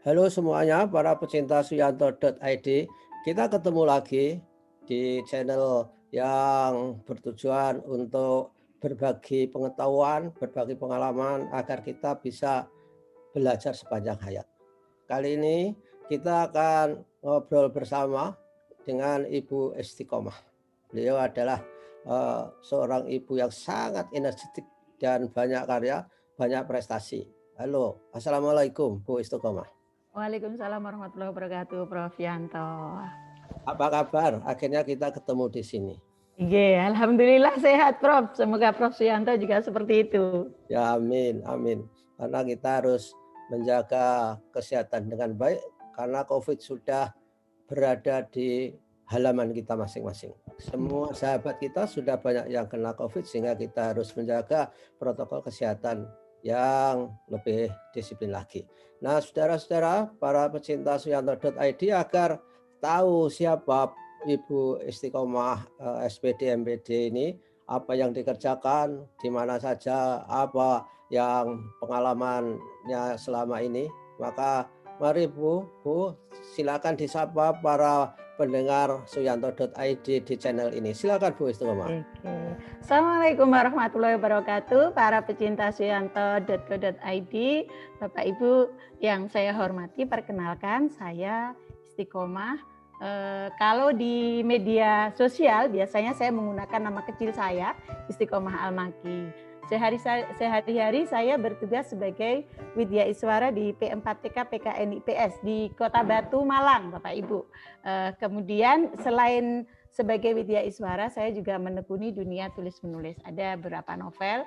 Halo semuanya, para pecinta suyanto.id. Kita ketemu lagi di channel yang bertujuan untuk berbagi pengetahuan, berbagi pengalaman agar kita bisa belajar sepanjang hayat. Kali ini kita akan ngobrol bersama dengan Ibu Istiqomah. Beliau adalah seorang ibu yang sangat energetik dan banyak karya, banyak prestasi. Halo, Assalamualaikum Bu Istiqomah. Waalaikumsalam warahmatullahi wabarakatuh, Prof. Yanto. Apa kabar? Akhirnya kita ketemu di sini. Iya, alhamdulillah sehat, Prof. Semoga Prof. Yanto juga seperti itu. Ya, amin, amin. Karena kita harus menjaga kesehatan dengan baik karena COVID sudah berada di halaman kita masing-masing. Semua sahabat kita sudah banyak yang kena COVID sehingga kita harus menjaga protokol kesehatan yang lebih disiplin lagi. Nah, saudara-saudara, para pecinta suyanto.id agar tahu siapa Ibu Istiqomah SPD MPD ini, apa yang dikerjakan, di mana saja, apa yang pengalamannya selama ini, maka mari Bu, silakan disapa para pendengar suyanto.id di channel ini. Silakan Bu Istiqomah. Oke. Assalamualaikum warahmatullahi wabarakatuh, para pecinta suyanto.co.id, Bapak Ibu yang saya hormati, perkenalkan saya Istiqomah. Kalau di media sosial biasanya saya menggunakan nama kecil saya, Istiqomah Almaki. Sehari-hari saya bertugas sebagai Widya Iswara di P4TK PKN IPS di Kota Batu, Malang, Bapak Ibu. Kemudian selain sebagai Widya Iswara, saya juga menekuni dunia tulis-menulis. Ada beberapa novel.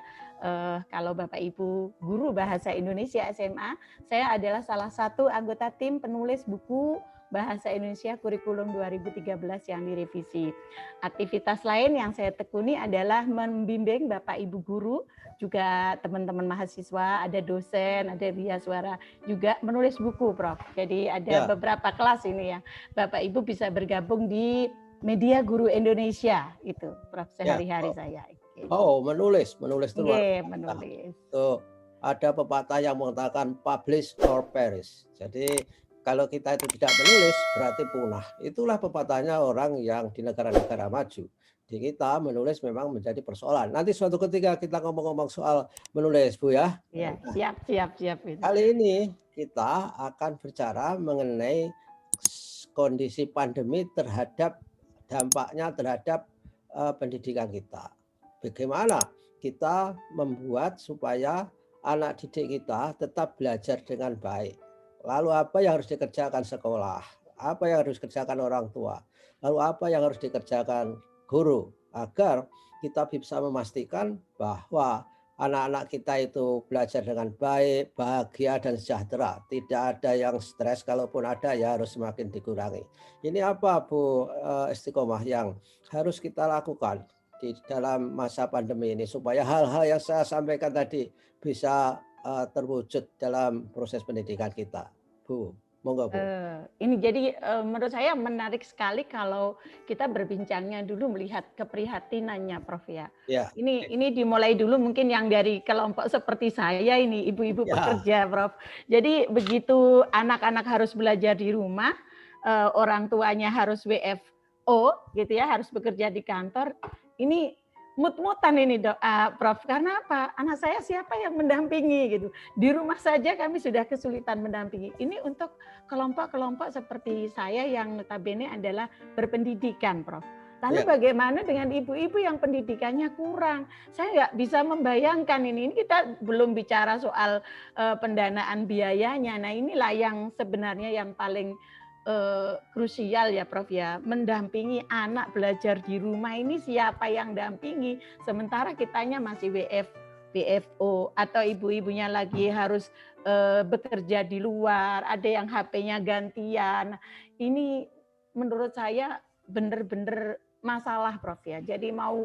Kalau Bapak Ibu guru bahasa Indonesia SMA, saya adalah salah satu anggota tim penulis buku Bahasa Indonesia Kurikulum 2013 yang direvisi. Aktivitas lain yang saya tekuni adalah membimbing Bapak Ibu guru, juga teman-teman mahasiswa, ada dosen, ada biaswara, juga menulis buku, Prof. Jadi ada beberapa kelas ini ya. Bapak Ibu bisa bergabung di Media Guru Indonesia itu, Prof. Sehari-hari saya. Oh, menulis itu luar biasa. Menulis. Tuh, ada pepatah yang mengatakan publish or perish. Jadi kalau kita itu tidak menulis berarti punah. Itulah pepatahnya orang yang di negara-negara maju. Di kita menulis memang menjadi persoalan. Nanti suatu ketika kita ngomong-ngomong soal menulis, Bu ya. Ya, siap. Kali ini kita akan bicara mengenai kondisi pandemi terhadap dampaknya terhadap pendidikan kita. Bagaimana kita membuat supaya anak didik kita tetap belajar dengan baik. Lalu apa yang harus dikerjakan sekolah? Apa yang harus dikerjakan orang tua? Lalu apa yang harus dikerjakan guru? Agar kita bisa memastikan bahwa anak-anak kita itu belajar dengan baik, bahagia dan sejahtera. Tidak ada yang stres, kalaupun ada ya harus semakin dikurangi. Ini apa Bu Istiqomah yang harus kita lakukan di dalam masa pandemi ini supaya hal-hal yang saya sampaikan tadi bisa terwujud dalam proses pendidikan kita, Bu. Monggo Bu. Ini jadi menurut saya menarik sekali kalau kita berbincangnya dulu melihat keprihatinannya, Prof ya. Ini dimulai dulu mungkin yang dari kelompok seperti saya ini, ibu-ibu pekerja, Prof. Jadi begitu anak-anak harus belajar di rumah, orang tuanya harus WFO gitu ya, harus bekerja di kantor. Ini mut-mutan ini Prof. Karena apa? Anak saya siapa yang mendampingi gitu. Di rumah saja kami sudah kesulitan mendampingi. Ini untuk kelompok-kelompok seperti saya yang notabene adalah berpendidikan, Prof. Lalu bagaimana dengan ibu-ibu yang pendidikannya kurang? Saya nggak bisa membayangkan ini. Ini kita belum bicara soal pendanaan biayanya. Nah inilah yang sebenarnya yang paling krusial ya Prof ya, mendampingi anak belajar di rumah ini siapa yang dampingi sementara kitanya masih WFO atau ibu-ibunya lagi harus bekerja di luar, ada yang HP-nya gantian. Ini menurut saya benar-benar masalah Prof ya. Jadi mau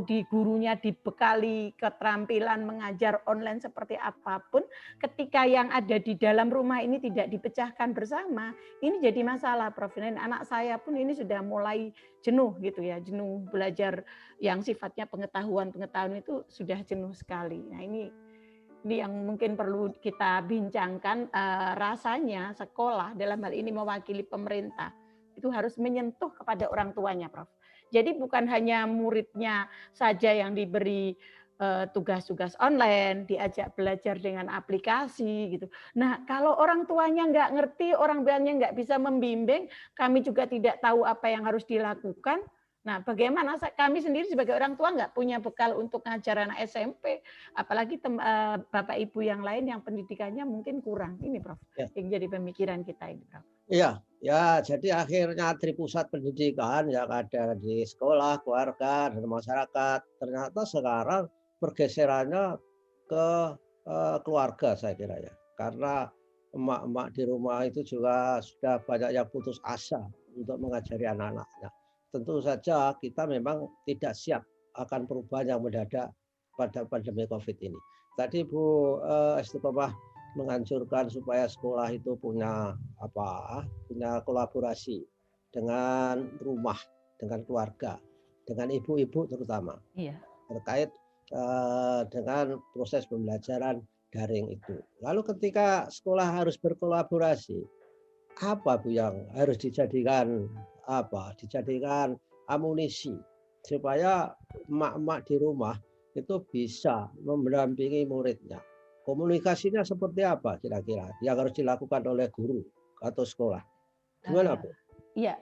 di gurunya dibekali keterampilan mengajar online seperti apapun, ketika yang ada di dalam rumah ini tidak dipecahkan bersama, ini jadi masalah Prof. Dan anak saya pun ini sudah mulai jenuh gitu ya, jenuh belajar yang sifatnya pengetahuan itu sudah jenuh sekali. Nah ini ini yang mungkin perlu kita bincangkan, rasanya sekolah dalam hal ini mewakili pemerintah itu harus menyentuh kepada orang tuanya, Prof. Jadi bukan hanya muridnya saja yang diberi tugas-tugas online, diajak belajar dengan aplikasi gitu. Nah, kalau orang tuanya nggak ngerti, orang tuanya nggak bisa membimbing, kami juga tidak tahu apa yang harus dilakukan. Nah, bagaimana kami sendiri sebagai orang tua nggak punya bekal untuk ngajar anak SMP, apalagi Bapak Ibu yang lain yang pendidikannya mungkin kurang. Ini, Prof, yang jadi pemikiran kita ini, Prof. Iya, ya jadi akhirnya tripusat pendidikan yang ada di sekolah, keluarga, dan masyarakat, ternyata sekarang pergeserannya ke keluarga saya kira ya. Karena emak-emak di rumah itu juga sudah banyak yang putus asa untuk mengajari anak-anaknya. Tentu saja kita memang tidak siap akan perubahan yang mendadak pada pandemi COVID ini. Tadi Bu Istiqomah menganjurkan supaya sekolah itu punya kolaborasi dengan rumah, dengan keluarga, dengan ibu-ibu terutama. Iya. Terkait dengan proses pembelajaran daring itu. Lalu ketika sekolah harus berkolaborasi, apa Bu yang harus dijadikan amunisi supaya emak-emak di rumah itu bisa mendampingi muridnya. Komunikasinya seperti apa kira-kira yang harus dilakukan oleh guru atau sekolah? Gimana Bu? Iya,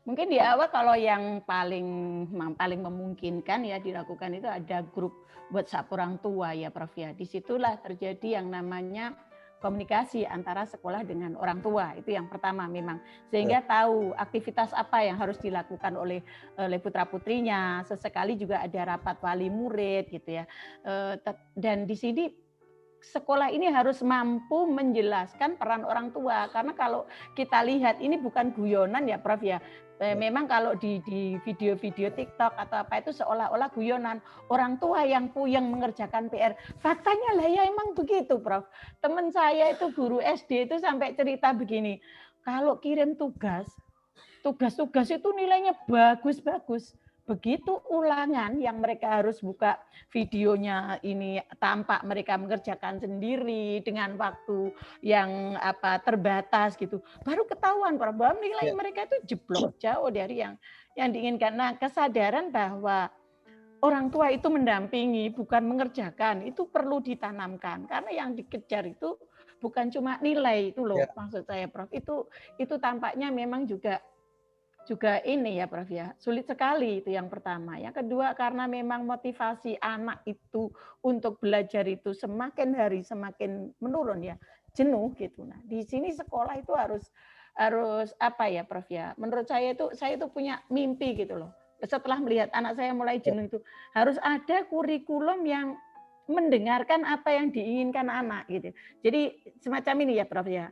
mungkin di awal kalau yang paling memungkinkan ya dilakukan itu ada grup WhatsApp orang tua ya, Prof ya. Disitulah terjadi yang namanya komunikasi antara sekolah dengan orang tua, itu yang pertama memang, sehingga tahu aktivitas apa yang harus dilakukan oleh putra putrinya. Sesekali juga ada rapat wali murid gitu ya, dan di sini sekolah ini harus mampu menjelaskan peran orang tua, karena kalau kita lihat ini bukan guyonan ya, Prof ya. Memang kalau di video-video TikTok atau apa itu seolah-olah guyonan, orang tua yang puyeng mengerjakan PR. Faktanya lah ya emang begitu, Prof. Teman saya itu guru SD itu sampai cerita begini, kalau kirim tugas itu nilainya bagus-bagus. Begitu ulangan yang mereka harus buka videonya ini tampak mereka mengerjakan sendiri dengan waktu yang terbatas gitu, baru ketahuan bahwa nilai mereka itu jeblok jauh dari yang diinginkan. Nah, kesadaran bahwa orang tua itu mendampingi bukan mengerjakan itu perlu ditanamkan, karena yang dikejar itu bukan cuma nilai itu loh, maksud saya, Prof. Itu tampaknya memang juga ini ya, Prof ya, sulit sekali, itu yang pertama. Yang kedua, karena memang motivasi anak itu untuk belajar itu semakin hari semakin menurun ya, jenuh gitu. Nah, di sini sekolah itu harus apa ya, Prof ya, menurut saya itu punya mimpi gitu loh. Setelah melihat anak saya mulai jenuh itu, harus ada kurikulum yang mendengarkan apa yang diinginkan anak gitu. Jadi semacam ini ya, Prof ya.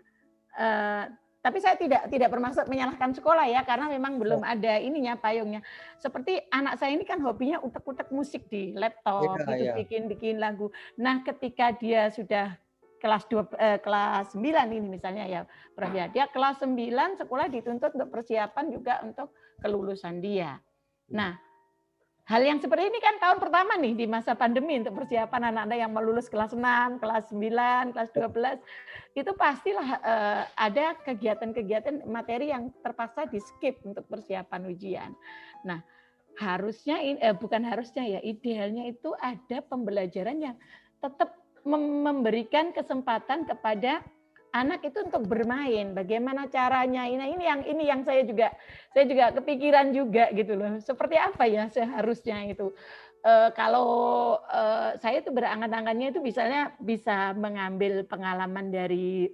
Tapi saya tidak bermaksud menyalahkan sekolah ya, karena memang belum ada ininya, payungnya. Seperti anak saya ini kan hobinya utek-utek musik di laptop, gitu, bikin lagu. Nah, ketika dia sudah kelas 9 ini misalnya ya, Prof ya, dia kelas 9 sekolah dituntut untuk persiapan juga untuk kelulusan dia. Nah, hal yang seperti ini kan tahun pertama nih di masa pandemi untuk persiapan anak-anak yang mau lulus kelas 6, kelas 9, kelas 12. Itu pastilah ada kegiatan-kegiatan materi yang terpaksa di-skip untuk persiapan ujian. Nah, harusnya bukan harusnya ya, idealnya itu ada pembelajaran yang tetap memberikan kesempatan kepada anak itu untuk bermain, bagaimana caranya. Ini yang saya juga kepikiran juga gitu loh. Seperti apa ya seharusnya itu. Kalau saya itu berangan-angannya itu misalnya bisa mengambil pengalaman dari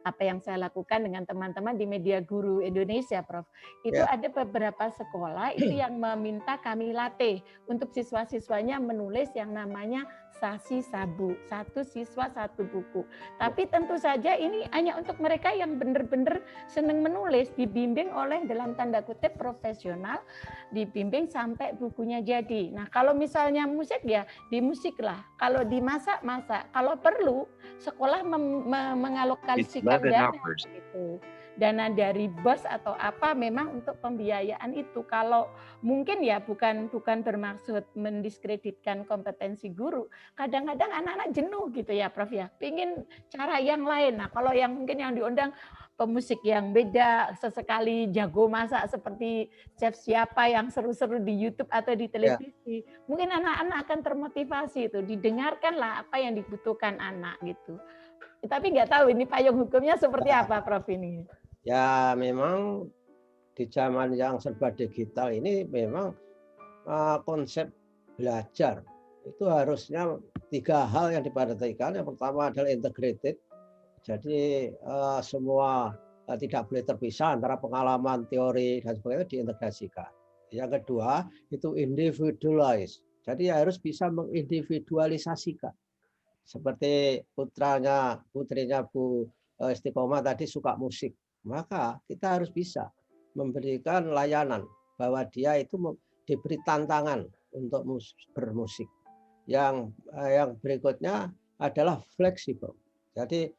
apa yang saya lakukan dengan teman-teman di Media Guru Indonesia, Prof. Itu ada beberapa sekolah itu yang meminta kami latih untuk siswa-siswanya menulis yang namanya Sasi Sabu, 1 siswa 1 buku. Tapi tentu saja ini hanya untuk mereka yang benar-benar senang menulis, dibimbing oleh dalam tanda kutip profesional, dibimbing sampai bukunya jadi. Nah, kalau misalnya musik ya di musik lah, kalau di masak. Kalau perlu sekolah mengalokasikan dana gitu. dana dari bos atau apa memang untuk pembiayaan itu. Kalau mungkin ya bukan bermaksud mendiskreditkan kompetensi guru. Kadang-kadang anak-anak jenuh gitu ya Prof ya. Pingin cara yang lain. Nah, kalau yang mungkin yang diundang pemusik yang beda, sesekali jago masak seperti chef siapa yang seru-seru di YouTube atau di televisi, mungkin anak-anak akan termotivasi itu, didengarkanlah apa yang dibutuhkan anak gitu. Tapi nggak tahu ini payung hukumnya seperti apa Prof ini. Ya memang di zaman yang serba digital ini memang konsep belajar itu harusnya 3 hal yang diperhatikan. Yang pertama adalah integrated. Jadi semua tidak boleh terpisah antara pengalaman, teori dan sebagainya diintegrasikan. Yang kedua itu individualize. Jadi harus bisa mengindividualisasikan. Seperti putrinya Bu Istiqomah tadi suka musik, maka kita harus bisa memberikan layanan bahwa dia itu diberi tantangan untuk bermusik. Yang berikutnya adalah fleksibel. Jadi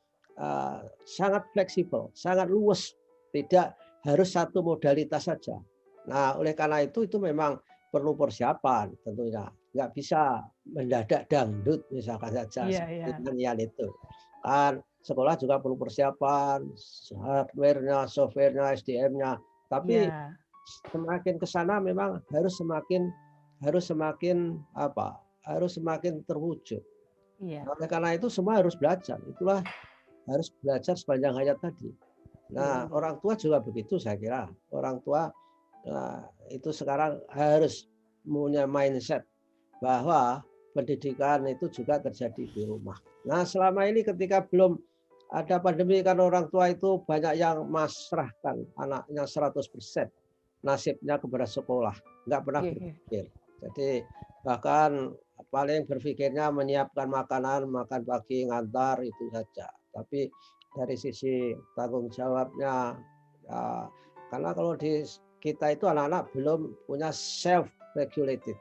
sangat fleksibel, sangat luas, tidak harus satu modalitas saja. Nah, oleh karena itu memang perlu persiapan tentunya. Nggak bisa mendadak dangdut misalkan saja seperti nyanyian itu. Kan sekolah juga perlu persiapan, hardware-nya, software-nya, SDM-nya. Tapi semakin ke sana memang harus semakin terwujud. Oleh karena itu semua harus belajar. Itulah harus belajar sepanjang hayat tadi. Nah, orang tua juga begitu saya kira. Orang tua itu sekarang harus punya mindset bahwa pendidikan itu juga terjadi di rumah. Nah, selama ini ketika belum ada pandemi kan orang tua itu banyak yang masrahkan anaknya 100% nasibnya kepada sekolah. Nggak pernah berpikir. Jadi bahkan paling berpikirnya menyiapkan makanan, makan pagi, ngantar itu saja. Tapi dari sisi tanggung jawabnya, karena kalau di kita itu anak-anak belum punya self-regulated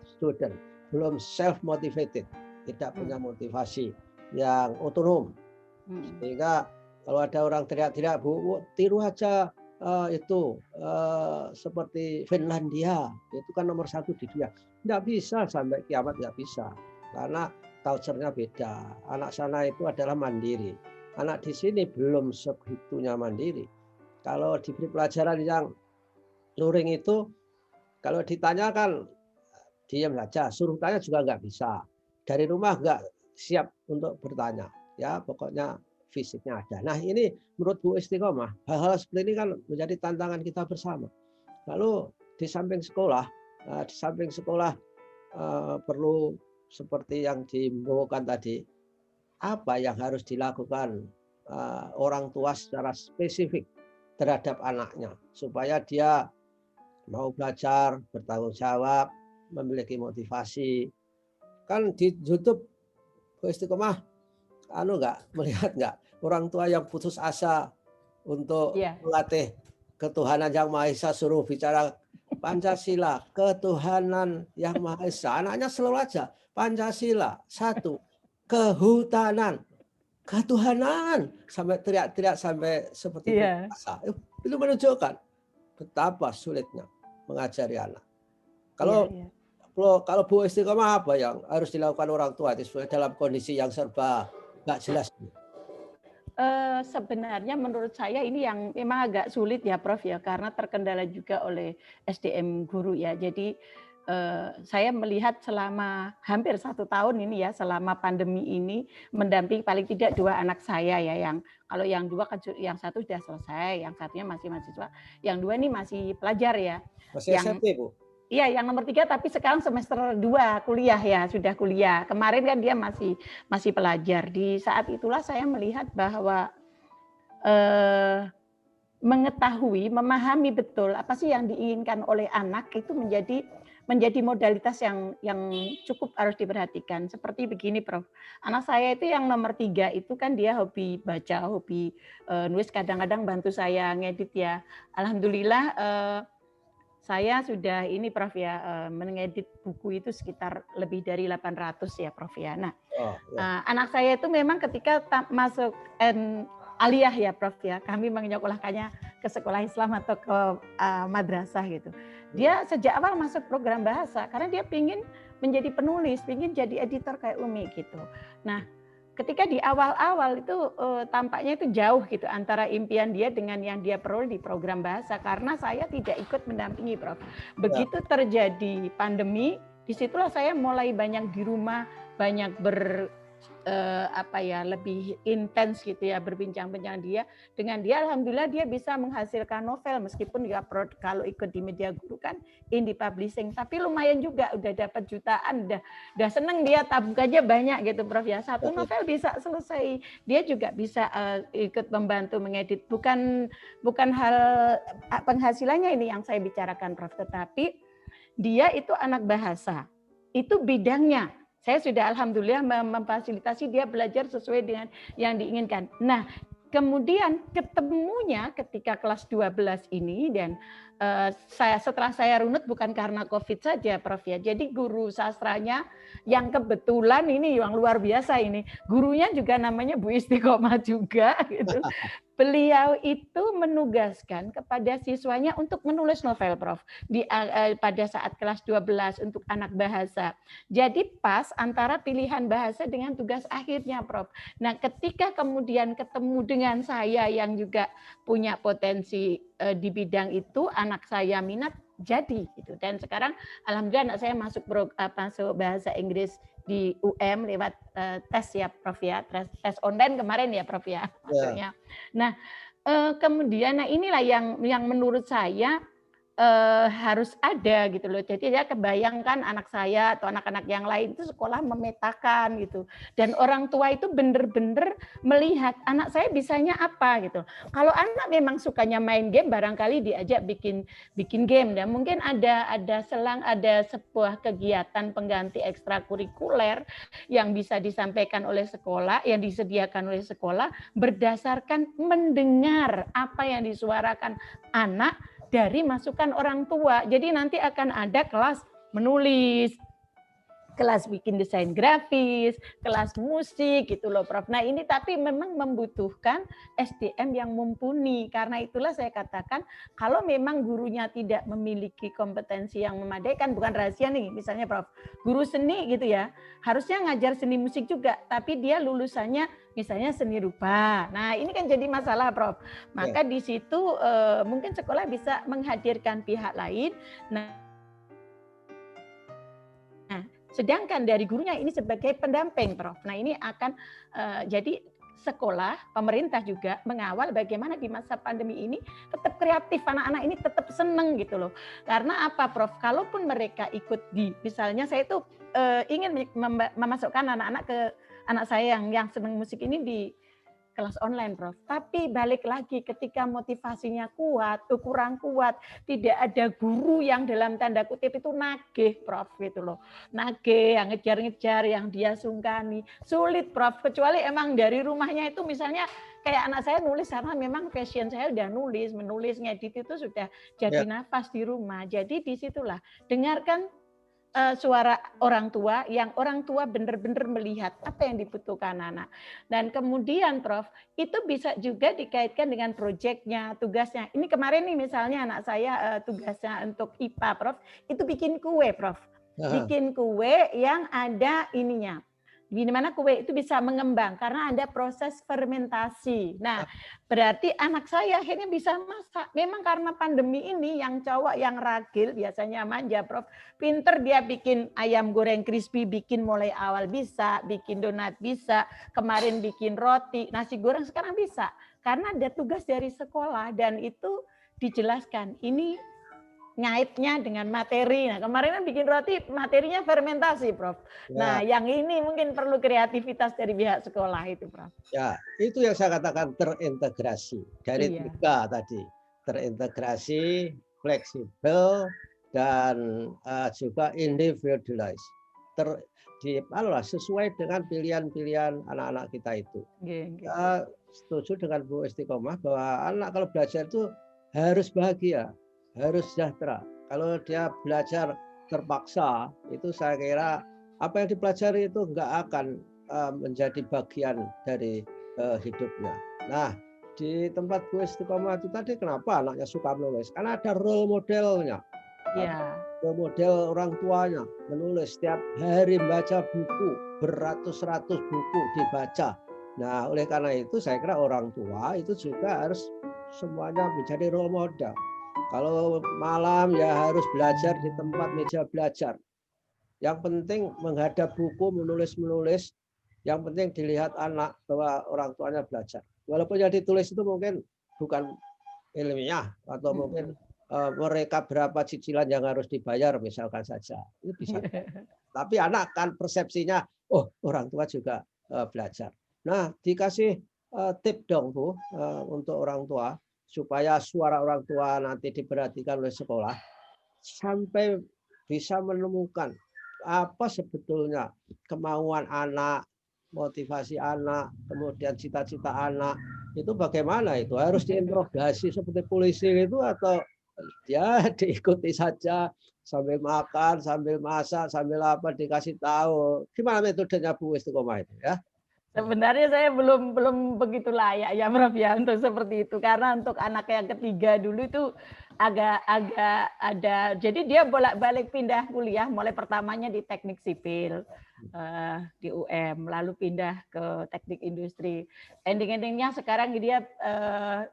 student, belum self-motivated, tidak punya motivasi yang otonom. Sehingga kalau ada orang teriak-teriak, Bu, tiru aja seperti Finlandia, itu kan nomor 1 di dunia. Nggak bisa sampai kiamat, nggak bisa. Karena culture-nya beda. Anak sana itu adalah mandiri. Anak di sini belum segitunya mandiri. Kalau diberi pelajaran yang luring itu, kalau ditanyakan diam saja, suruh tanya juga nggak bisa. Dari rumah nggak siap untuk bertanya. Ya pokoknya fisiknya ada. Nah ini menurut Bu Istiqomah, hal-hal seperti ini kan menjadi tantangan kita bersama. Lalu di samping sekolah perlu seperti yang diimbaukan tadi, apa yang harus dilakukan orang tua secara spesifik terhadap anaknya supaya dia mau belajar, bertanggung jawab, memiliki motivasi. Kan di YouTube Bu Istiqomah melihat nggak orang tua yang putus asa untuk melatih ketuhanan yang Maha Esa, suruh bicara Pancasila, ketuhanan yang Maha Esa. Anaknya selalu aja Pancasila, 1, kehutanan, ketuhanan, sampai teriak-teriak sampai seperti putus asa. Itu menunjukkan betapa sulitnya mengajari anak. Kalau Bu Istiqomah apa yang harus dilakukan orang tua dalam kondisi yang serba nggak jelas? Sebenarnya menurut saya ini yang memang agak sulit ya Prof ya, karena terkendala juga oleh SDM guru ya. Jadi saya melihat selama hampir 1 tahun ini ya, selama pandemi ini mendampingi paling tidak 2 anak saya ya, yang kalau yang 2 kan yang 1 sudah selesai, yang satunya masih mahasiswa, yang 2 ini masih pelajar ya. Masih SMP Bu? Iya, yang nomor 3 tapi sekarang semester 2 kuliah ya, sudah kuliah. Kemarin kan dia masih pelajar. Di saat itulah saya melihat bahwa mengetahui, memahami betul apa sih yang diinginkan oleh anak itu menjadi modalitas yang cukup harus diperhatikan. Seperti begini, Prof. Anak saya itu yang nomor 3 itu kan dia hobi baca, hobi nulis, kadang-kadang bantu saya ngedit ya. Alhamdulillah saya sudah ini Prof ya, mengedit buku itu sekitar lebih dari 800 ya Prof ya. Nah, anak saya itu memang ketika masuk aliyah ya Prof ya. Kami menyekolahkannya ke sekolah Islam atau ke madrasah gitu. Dia sejak awal masuk program bahasa karena dia pingin menjadi penulis, pingin jadi editor kayak Umi gitu. Nah, ketika di awal-awal itu tampaknya itu jauh gitu antara impian dia dengan yang dia peroleh di program bahasa karena saya tidak ikut mendampingi Prof. Begitu terjadi pandemi, disitulah saya mulai banyak di rumah, banyak lebih intens gitu ya berbincang-bincang dengan dia alhamdulillah dia bisa menghasilkan novel meskipun ya kalau ikut di media guru kan indie publishing tapi lumayan juga udah dapat jutaan udah seneng dia tabung aja banyak gitu Prof ya satu novel bisa selesai dia juga bisa ikut membantu mengedit bukan hal penghasilannya ini yang saya bicarakan Prof tetapi dia itu anak bahasa itu bidangnya. Saya sudah alhamdulillah memfasilitasi dia belajar sesuai dengan yang diinginkan. Nah, kemudian ketemunya ketika kelas 12 ini dan setelah saya runut bukan karena Covid saja Prof ya. Jadi guru sastranya yang kebetulan ini yang luar biasa ini. Gurunya juga namanya Bu Istiqomah juga gitu. Beliau itu menugaskan kepada siswanya untuk menulis novel, Prof. Pada saat kelas 12 untuk anak bahasa. Jadi pas antara pilihan bahasa dengan tugas akhirnya, Prof. Nah, ketika kemudian ketemu dengan saya yang juga punya potensi di bidang itu, anak saya minat, jadi gitu. Dan sekarang alhamdulillah anak saya masuk bahasa Inggris di UM lewat tes ya Prof ya, tes online kemarin ya Prof ya maksudnya. Nah, kemudian inilah yang menurut saya harus ada gitu loh. Jadi ya kebayangkan anak saya atau anak-anak yang lain itu sekolah memetakan gitu. Dan orang tua itu benar-benar melihat anak saya bisanya apa gitu. Kalau anak memang sukanya main game barangkali diajak bikin game dan mungkin ada sebuah kegiatan pengganti ekstrakurikuler yang bisa disampaikan oleh sekolah, yang disediakan oleh sekolah berdasarkan mendengar apa yang disuarakan anak dari masukan orang tua. Jadi nanti akan ada kelas menulis, kelas bikin desain grafis, kelas musik gitu loh Prof. Nah ini tapi memang membutuhkan SDM yang mumpuni. Karena itulah saya katakan kalau memang gurunya tidak memiliki kompetensi yang memadai, kan bukan rahasia nih misalnya Prof. Guru seni gitu ya, harusnya ngajar seni musik juga, tapi dia lulusannya misalnya seni rupa. Nah ini kan jadi masalah Prof. Maka di situ mungkin sekolah bisa menghadirkan pihak lain. Sedangkan dari gurunya ini sebagai pendamping, Prof. Nah ini akan jadi sekolah, pemerintah juga mengawal bagaimana di masa pandemi ini tetap kreatif, anak-anak ini tetap seneng gitu loh. Karena apa, Prof? Kalaupun mereka ikut misalnya saya itu ingin memasukkan anak saya yang seneng musik ini di kelas online, Prof. Tapi balik lagi ketika motivasinya kuat, kurang kuat, tidak ada guru yang dalam tanda kutip itu nagih, Prof. Gitu loh. Nagih, yang ngejar-ngejar, yang dia sungkani. Sulit, Prof. Kecuali emang dari rumahnya itu misalnya kayak anak saya nulis karena memang passion saya udah menulis, ngedit itu sudah jadi nafas di rumah. Jadi disitulah dengarkan suara orang tua yang orang tua benar-benar melihat apa yang dibutuhkan anak. Dan kemudian Prof, itu bisa juga dikaitkan dengan proyeknya, tugasnya. Ini kemarin nih misalnya anak saya tugasnya untuk IPA Prof, itu bikin kue Prof. Bikin kue yang ada ininya. Di mana kue itu bisa mengembang karena ada proses fermentasi. Nah, berarti anak saya akhirnya bisa masak. Memang karena pandemi ini yang cowok yang ragil biasanya manja, Prof. Pinter dia bikin ayam goreng crispy, bikin mulai awal bisa, bikin donat bisa, kemarin bikin roti, nasi goreng sekarang bisa. Karena ada tugas dari sekolah dan itu dijelaskan. Ini ngaitnya dengan materi. Nah, kemarin kan bikin roti, materinya fermentasi, Prof. Nah, yang ini mungkin perlu kreativitas dari pihak sekolah itu, Prof. Ya, itu yang saya katakan terintegrasi. Dari tiga tadi. Terintegrasi, fleksibel, dan juga individualized. Sesuai dengan pilihan-pilihan anak-anak kita itu. Setuju dengan Bu Istiqomah bahwa anak kalau belajar itu harus bahagia, harus sejahtera. Kalau dia belajar terpaksa, itu saya kira apa yang dipelajari itu enggak akan menjadi bagian dari hidupnya. Nah, di tempat Bu Istiqomah itu tadi kenapa anaknya suka menulis? Karena ada role modelnya. Ya. Role model orang tuanya menulis setiap hari membaca buku, beratus-ratus buku dibaca. Nah, oleh karena itu saya kira orang tua itu juga harus semuanya menjadi role model. Kalau malam ya harus belajar di tempat meja belajar. Yang penting menghadap buku, menulis-menulis. Yang penting dilihat anak bahwa orang tuanya belajar. Walaupun yang ditulis itu mungkin bukan ilmiah atau mungkin mereka berapa cicilan yang harus dibayar misalkan saja. Itu bisa. Tapi anak kan persepsinya, oh orang tua juga belajar. Nah, dikasih tip dong Bu untuk orang tua supaya suara orang tua nanti diperhatikan oleh sekolah sampai bisa menemukan apa sebetulnya kemauan anak, motivasi anak, kemudian cita-cita anak itu bagaimana itu harus diinterogasi seperti polisi itu atau ya diikuti saja sambil makan, sambil masak, sambil apa dikasih tahu. Gimana metodenya Bu Istiqomah itu ya? Sebenarnya saya belum begitu layak ya Prof ya untuk seperti itu karena untuk anak yang ketiga dulu itu agak ada jadi dia bolak-balik pindah kuliah mulai pertamanya di teknik sipil di UM lalu pindah ke teknik industri ending-endingnya sekarang dia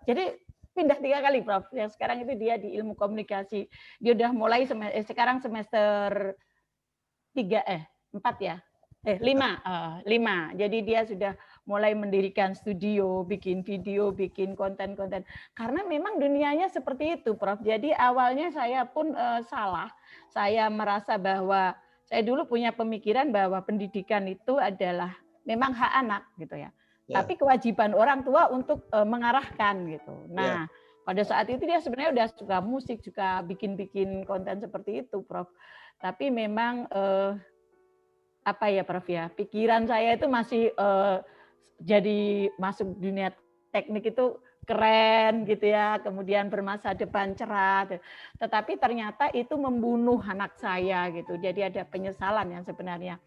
jadi pindah 3 kali Prof yang sekarang itu dia di ilmu komunikasi dia udah mulai sekarang semester 4 ya 5. Jadi dia sudah mulai mendirikan studio, bikin video, bikin konten-konten. Karena memang dunianya seperti itu, Prof. Jadi awalnya saya pun salah. Saya merasa bahwa saya dulu punya pemikiran bahwa pendidikan itu adalah memang hak anak gitu ya. Tapi kewajiban orang tua untuk mengarahkan gitu. Nah, pada saat itu dia sebenarnya udah suka musik, suka bikin-bikin konten seperti itu, Prof. Tapi memang apa ya Prof ya, pikiran saya itu masih jadi masuk dunia teknik itu keren gitu ya, kemudian bermasa depan cerah. Tetapi ternyata itu membunuh anak saya gitu. Jadi ada penyesalan yang sebenarnya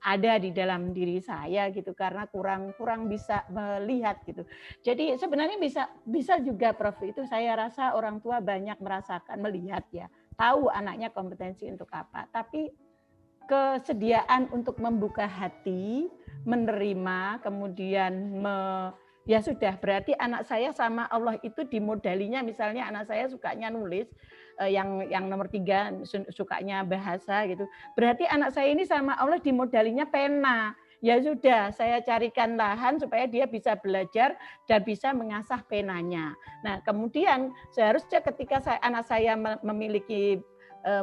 ada di dalam diri saya gitu karena kurang bisa melihat gitu. Jadi sebenarnya bisa juga Prof itu saya rasa orang tua banyak merasakan melihat ya, tahu anaknya kompetensi untuk apa, tapi kesediaan untuk membuka hati, menerima, kemudian ya sudah berarti anak saya sama Allah itu dimodalinya misalnya anak saya sukanya nulis yang nomor 3 sukanya bahasa gitu. Berarti anak saya ini sama Allah dimodalinya pena. Ya sudah, saya carikan lahan supaya dia bisa belajar dan bisa mengasah penanya. Nah, kemudian seharusnya ketika anak saya memiliki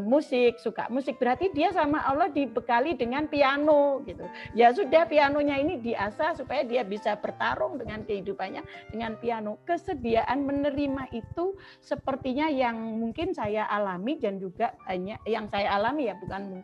musik, suka musik, berarti dia sama Allah dibekali dengan piano gitu. Ya sudah pianonya ini diasah supaya dia bisa bertarung dengan kehidupannya dengan piano. Kesediaan menerima itu sepertinya yang mungkin saya alami dan juga banyak yang saya alami ya bukan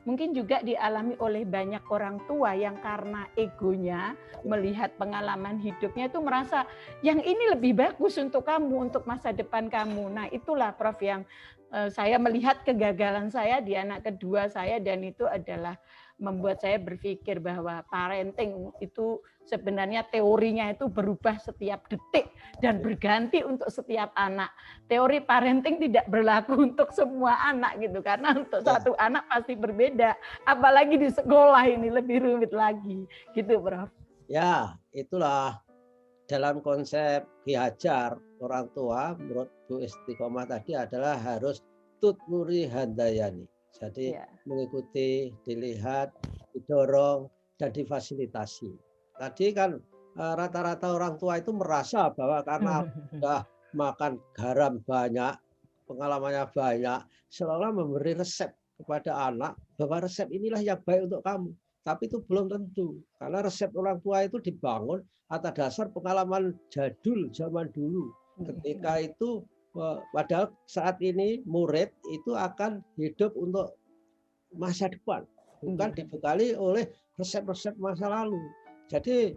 mungkin juga dialami oleh banyak orang tua yang karena egonya melihat pengalaman hidupnya itu merasa yang ini lebih bagus untuk kamu, untuk masa depan kamu. Nah, itulah Prof yang saya melihat kegagalan saya di anak kedua saya dan itu adalah membuat saya berpikir bahwa parenting itu sebenarnya teorinya itu berubah setiap detik dan berganti untuk setiap anak. Teori parenting tidak berlaku untuk semua anak gitu karena untuk satu anak pasti berbeda. Apalagi di sekolah ini lebih rumit lagi gitu Prof. Ya, itulah dalam konsep Ki Hajar orang tua menurut Bu Istiqomah tadi adalah harus tutmuri handayani. Jadi mengikuti, dilihat, didorong, dan difasilitasi. Tadi kan rata-rata orang tua itu merasa bahwa karena sudah makan garam banyak, pengalamannya banyak, seolah memberi resep kepada anak bahwa resep inilah yang baik untuk kamu. Tapi itu belum tentu, karena resep orang tua itu dibangun atas dasar pengalaman jadul zaman dulu. Ketika itu, padahal saat ini murid itu akan hidup untuk masa depan, bukan dibekali oleh resep-resep masa lalu. Jadi,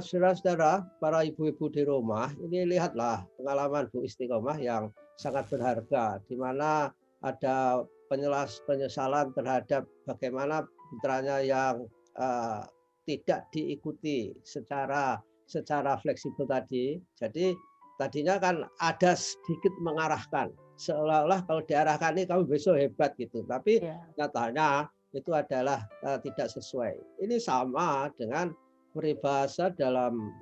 saudara-saudara, para ibu-ibu di rumah, ini lihatlah pengalaman Bu Istiqomah yang sangat berharga, di mana ada penyesalan terhadap bagaimana putranya yang tidak diikuti secara secara fleksibel tadi. Jadi tadinya kan ada sedikit mengarahkan, seolah-olah kalau diarahkan ini kamu besok hebat gitu. Tapi nyatanya itu adalah tidak sesuai. Ini sama dengan peribahasa dalam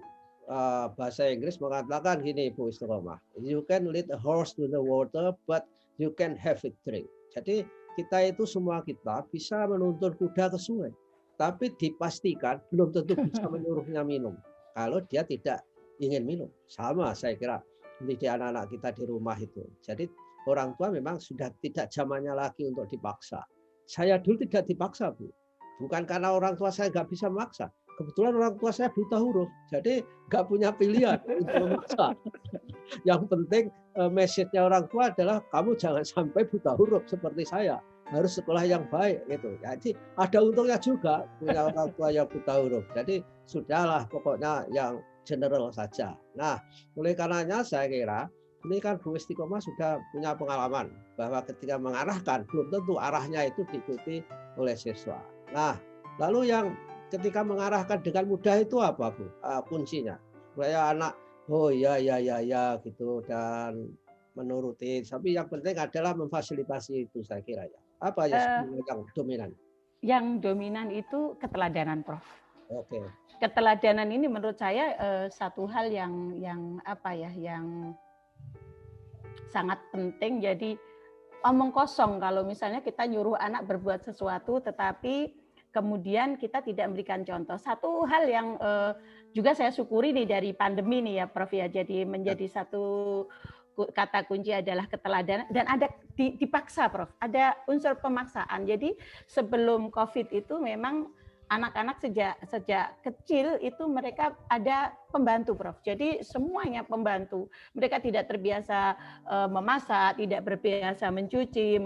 bahasa Inggris mengatakan gini, Bu Istiqomah, you can lead a horse to the water, but you can have it drink. Jadi kita itu semua kita bisa menuntun kuda ke sungai, tapi dipastikan belum tentu bisa menyuruhnya minum kalau dia tidak ingin minum. Sama saya kira mendidik anak-anak kita di rumah itu. Jadi orang tua memang sudah tidak zamannya lagi untuk dipaksa. Saya dulu tidak dipaksa, Bu. Bukan karena orang tua saya nggak bisa memaksa. Kebetulan orang tua saya buta huruf, jadi nggak punya pilihan untuk memaksa. Yang penting message-nya orang tua adalah kamu jangan sampai buta huruf seperti saya, harus sekolah yang baik gitu. Jadi ada untungnya juga punya orang tua yang buta huruf. Jadi sudahlah pokoknya yang general saja. Nah, oleh karenanya saya kira ini kan Bu Istiqomah sudah punya pengalaman bahwa ketika mengarahkan belum tentu arahnya itu diikuti oleh siswa. Nah, lalu yang ketika mengarahkan dengan mudah itu apa, Bu? Kuncinya supaya anak oh ya gitu dan menuruti. Tapi yang penting adalah memfasilitasi itu saya kira ya. Apa ya yang dominan? Yang dominan itu keteladanan, Prof. Oke. Keteladanan ini menurut saya satu hal yang sangat penting. Jadi omong kosong kalau misalnya kita nyuruh anak berbuat sesuatu tetapi kemudian kita tidak memberikan contoh. Satu hal yang juga saya syukuri nih dari pandemi nih ya Prof ya. Jadi menjadi satu kata kunci adalah keteladanan dan ada dipaksa Prof. Ada unsur pemaksaan. Jadi sebelum COVID itu memang anak-anak sejak kecil itu mereka ada pembantu Prof. Jadi semuanya pembantu. Mereka tidak terbiasa memasak, tidak terbiasa mencuci,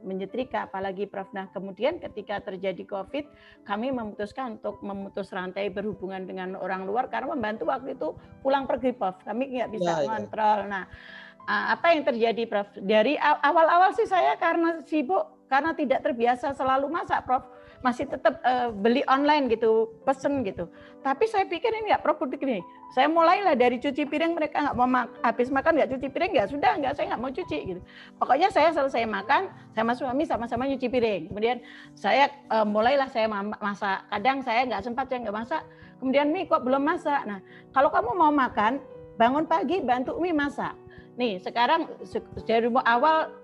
menyetrika apalagi Prof. Nah, kemudian ketika terjadi COVID, kami memutuskan untuk memutus rantai berhubungan dengan orang luar karena pembantu waktu itu pulang pergi Prof. Kami nggak bisa kontrol. Nah, apa yang terjadi Prof? Dari awal-awal sih saya karena sibuk, karena tidak terbiasa selalu masak Prof. Masih tetap beli online gitu, pesen gitu. Tapi saya pikir ini nggak produktif nih. Saya mulailah dari cuci piring, mereka nggak mau habis makan nggak cuci piring, nggak sudah nggak saya nggak mau cuci gitu. Pokoknya saya selesai makan, sama suami sama-sama nyuci piring. Kemudian saya mulailah saya masak. Kadang saya nggak sempat, saya nggak masak. Kemudian Umi kok belum masak. Nah kalau kamu mau makan, bangun pagi bantu Umi masak. Nih sekarang dari awal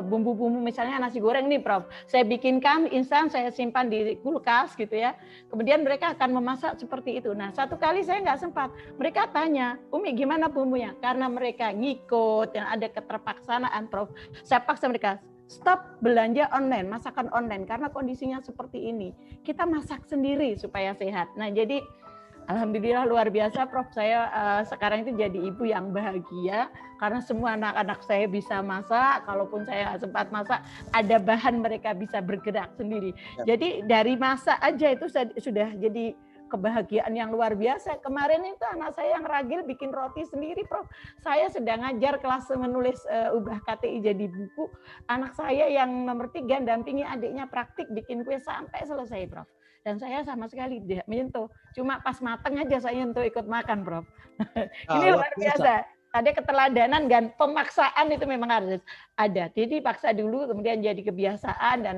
bumbu-bumbu misalnya nasi goreng nih Prof. Saya bikinkan instan, saya simpan di kulkas gitu ya. Kemudian mereka akan memasak seperti itu. Nah satu kali saya nggak sempat. Mereka tanya, Umi gimana bumbunya? Karena mereka ngikut dan ada keterpaksaan Prof. Saya paksa mereka, stop belanja online, masakan online. Karena kondisinya seperti ini. Kita masak sendiri supaya sehat. Nah jadi alhamdulillah luar biasa Prof. Saya sekarang itu jadi ibu yang bahagia karena semua anak-anak saya bisa masak. Kalaupun saya sempat masak, ada bahan mereka bisa bergerak sendiri. Ya. Jadi dari masak aja itu sudah jadi kebahagiaan yang luar biasa. Kemarin itu anak saya yang ragil bikin roti sendiri Prof. Saya sedang ngajar kelas menulis ubah KTI jadi buku. Anak saya yang nomor 3 dampingi adiknya praktik bikin kue sampai selesai Prof. Dan saya sama sekali tidak menyentuh. Cuma pas mateng aja saya nyentuh ikut makan, Prof. Ini luar biasa. Ada keteladanan dan pemaksaan itu memang harus ada. Jadi paksa dulu, kemudian jadi kebiasaan, dan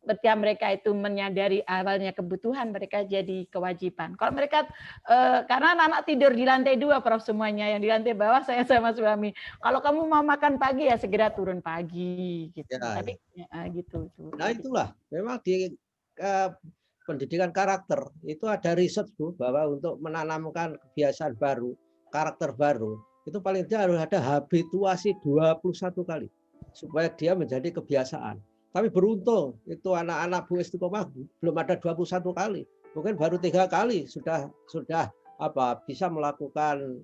ketika mereka itu menyadari awalnya kebutuhan, mereka jadi kewajiban. Kalau mereka, karena anak-anak tidur di lantai 2, Prof, semuanya. Yang di lantai bawah saya sama suami. Kalau kamu mau makan pagi, ya segera turun pagi. Gitu. Ya, tapi ya, gitu. Nah itulah, memang di pendidikan karakter itu ada riset Bu bahwa untuk menanamkan kebiasaan baru, karakter baru, itu paling tidak harus ada habituasi 21 kali supaya dia menjadi kebiasaan. Tapi beruntung itu anak-anak Bu Istiqomah belum ada 21 kali, mungkin baru 3 kali sudah bisa melakukan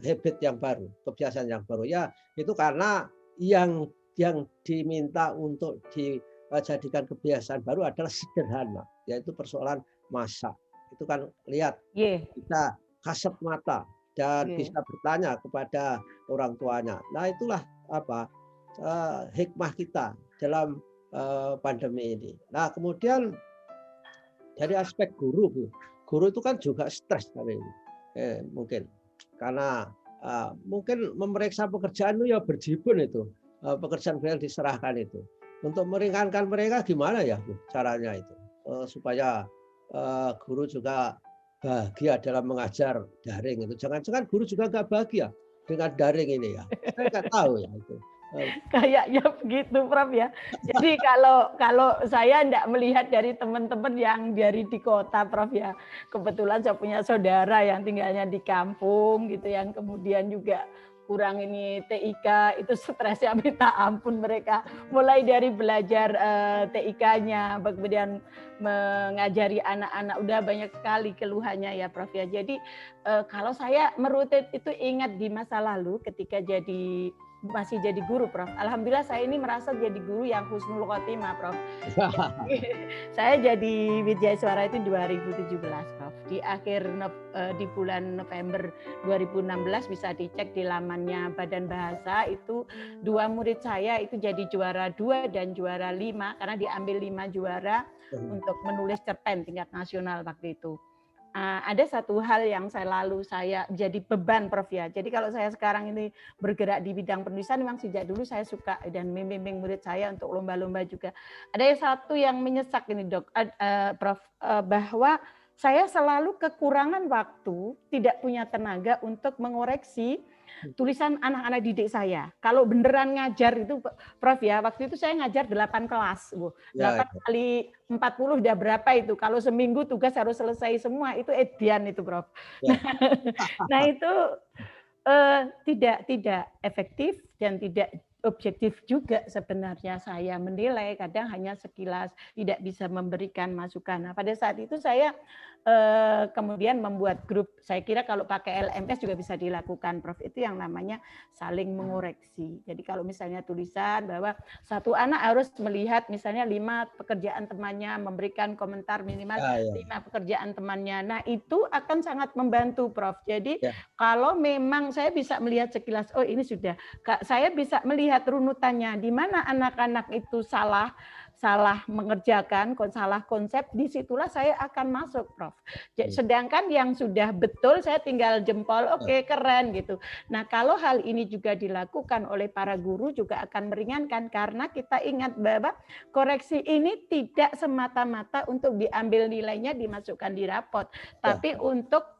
habit yang baru, kebiasaan yang baru. Ya itu karena yang diminta untuk dijadikan kebiasaan baru adalah sederhana, yaitu persoalan masak. Itu kan lihat, kita kasat mata dan bisa bertanya kepada orang tuanya. Nah itulah hikmah kita dalam pandemi ini. Nah kemudian dari aspek guru, Bu, guru itu kan juga stres kali ini. Mungkin karena mungkin memeriksa pekerjaan itu ya berjibun itu, pekerjaan yang diserahkan itu. Untuk meringankan mereka gimana ya Bu, caranya itu supaya guru juga bahagia dalam mengajar daring itu. Jangan-jangan guru juga nggak bahagia dengan daring ini ya. Saya nggak tahu ya itu. Kayaknya begitu, Prof ya. Jadi kalau saya enggak melihat dari teman-teman yang dari di kota, Prof ya. Kebetulan saya punya saudara yang tinggalnya di kampung gitu, yang kemudian juga kurang ini TIK, itu stresnya minta ampun mereka. Mulai dari belajar TIK-nya, kemudian mengajari anak-anak, udah banyak sekali keluhannya ya, Prof ya. Jadi kalau saya merutin itu ingat di masa lalu ketika masih jadi guru, Prof. Alhamdulillah saya ini merasa jadi guru yang husnul khotimah, Prof. Saya jadi Wijaya Suara itu 2017, Prof. Di bulan November 2016 bisa dicek di lamannya Badan Bahasa, itu 2 murid saya itu jadi juara 2 dan juara 5 karena diambil 5 juara untuk menulis cerpen tingkat nasional waktu itu. Ada satu hal yang saya jadi beban, Prof ya. Jadi kalau saya sekarang ini bergerak di bidang penulisan, memang sejak dulu saya suka dan membimbing murid saya untuk lomba-lomba juga. Ada satu yang menyesak ini, Prof, bahwa saya selalu kekurangan waktu, tidak punya tenaga untuk mengoreksi tulisan anak-anak didik saya. Kalau beneran ngajar itu, Prof ya, waktu itu saya ngajar 8 kelas. 8 kali 40 udah berapa itu? Kalau seminggu tugas harus selesai semua, itu edian itu, Prof. Nah itu tidak efektif dan tidak objektif juga sebenarnya saya menilai, kadang hanya sekilas, tidak bisa memberikan masukan. Nah, pada saat itu saya kemudian membuat grup, saya kira kalau pakai LMS juga bisa dilakukan, Prof, itu yang namanya saling mengoreksi. Jadi kalau misalnya tulisan bahwa satu anak harus melihat misalnya 5 pekerjaan temannya, memberikan komentar minimal 5 pekerjaan temannya. Nah, itu akan sangat membantu, Prof. Jadi kalau memang saya bisa melihat sekilas, oh ini sudah, saya bisa melihat runutannya, di mana anak-anak itu salah mengerjakan, salah konsep, disitulah saya akan masuk, Prof. Sedangkan yang sudah betul, saya tinggal jempol, oke, keren gitu. Nah, kalau hal ini juga dilakukan oleh para guru juga akan meringankan, karena kita ingat bahwa koreksi ini tidak semata-mata untuk diambil nilainya dimasukkan di rapot, tapi untuk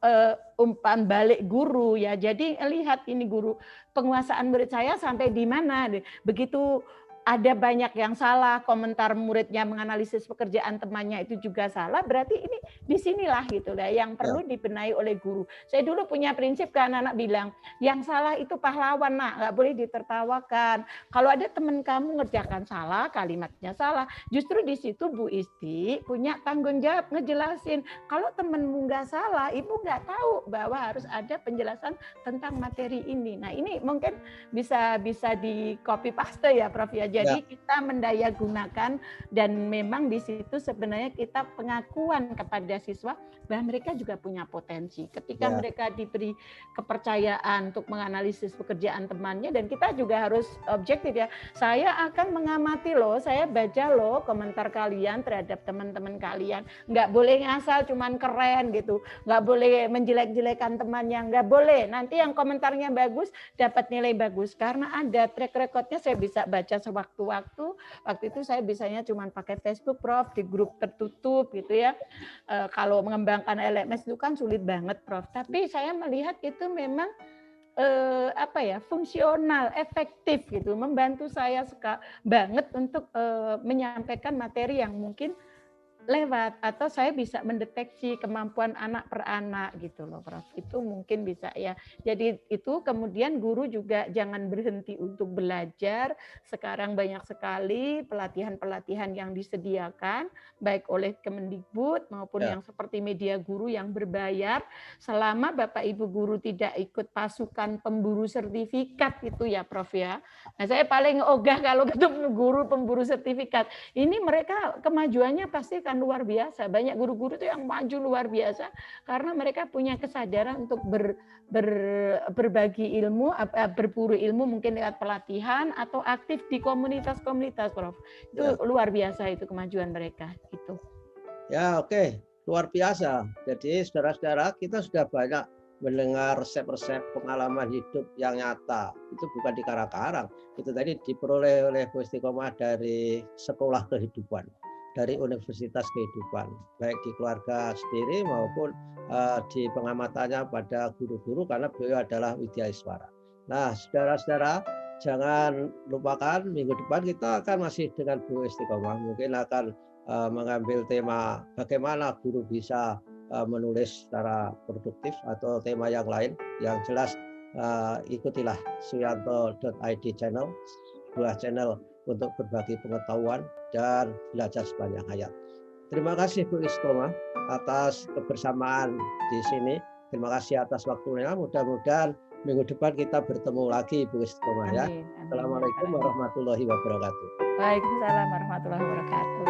umpan balik guru ya. Jadi lihat ini guru, penguasaan murid saya sampai di mana. Begitu ada banyak yang salah, komentar muridnya menganalisis pekerjaan temannya itu juga salah, berarti ini disinilah gitu lah yang perlu dibenahi oleh guru. Saya dulu punya prinsip ke anak-anak bilang, yang salah itu pahlawan, nak, nggak boleh ditertawakan. Kalau ada teman kamu ngerjakan salah, kalimatnya salah, justru di situ Bu Isti punya tanggung jawab ngejelasin. Kalau temenmu nggak salah, ibu nggak tahu bahwa harus ada penjelasan tentang materi ini. Nah ini mungkin bisa di copy paste ya, Prof ya. Jadi kita mendaya gunakan, dan memang di situ sebenarnya kita pengakuan kepada siswa bahwa mereka juga punya potensi. Ketika mereka diberi kepercayaan untuk menganalisis pekerjaan temannya, dan kita juga harus objektif ya. Saya akan mengamati loh, saya baca loh komentar kalian terhadap teman-teman kalian. Nggak boleh ngasal cuman keren gitu. Nggak boleh menjelek-jelekan temannya, nggak boleh. Nanti yang komentarnya bagus dapat nilai bagus, karena ada track recordnya, saya bisa baca sewaktu-waktu. Waktu itu saya bisanya cuma pakai Facebook, Prof, di grup tertutup gitu ya. Kalau mengembangkan LMS itu kan sulit banget, Prof. Tapi saya melihat itu memang fungsional, efektif gitu, membantu saya banget untuk menyampaikan materi yang mungkin lewat, atau saya bisa mendeteksi kemampuan anak per anak gitu loh, Prof. Itu mungkin bisa ya. Jadi itu kemudian guru juga jangan berhenti untuk belajar. Sekarang banyak sekali pelatihan-pelatihan yang disediakan baik oleh Kemendikbud maupun yang seperti media guru yang berbayar. Selama Bapak Ibu guru tidak ikut pasukan pemburu sertifikat itu ya, Prof ya. Nah, saya paling ogah kalau ketemu guru pemburu sertifikat. Ini mereka kemajuannya pasti kan luar biasa. Banyak guru-guru itu yang maju luar biasa karena mereka punya kesadaran untuk berbagi ilmu, berburu ilmu mungkin lewat pelatihan atau aktif di komunitas-komunitas, Prof. Itu luar biasa itu kemajuan mereka gitu. Ya, oke. Luar biasa. Jadi saudara-saudara, kita sudah banyak mendengar resep-resep pengalaman hidup yang nyata. Itu bukan dikarang-karang. Itu tadi diperoleh oleh Bu Istiqomah dari sekolah kehidupan, dari universitas kehidupan, baik di keluarga sendiri maupun di pengamatannya pada guru-guru, karena beliau adalah Widyaiswara. Nah, saudara-saudara, jangan lupakan minggu depan kita akan masih dengan Bu Istiqomah. Mungkin akan mengambil tema bagaimana guru bisa menulis secara produktif atau tema yang lain. Yang jelas ikutilah suyanto.id channel, sebuah channel untuk berbagi pengetahuan dan belajar sepanjang hayat. Terima kasih Bu Istiqomah atas kebersamaan di sini. Terima kasih atas waktunya. Mudah-mudahan minggu depan kita bertemu lagi Bu Istiqomah ya. Assalamualaikum warahmatullahi wabarakatuh. Waalaikumsalam warahmatullahi wabarakatuh.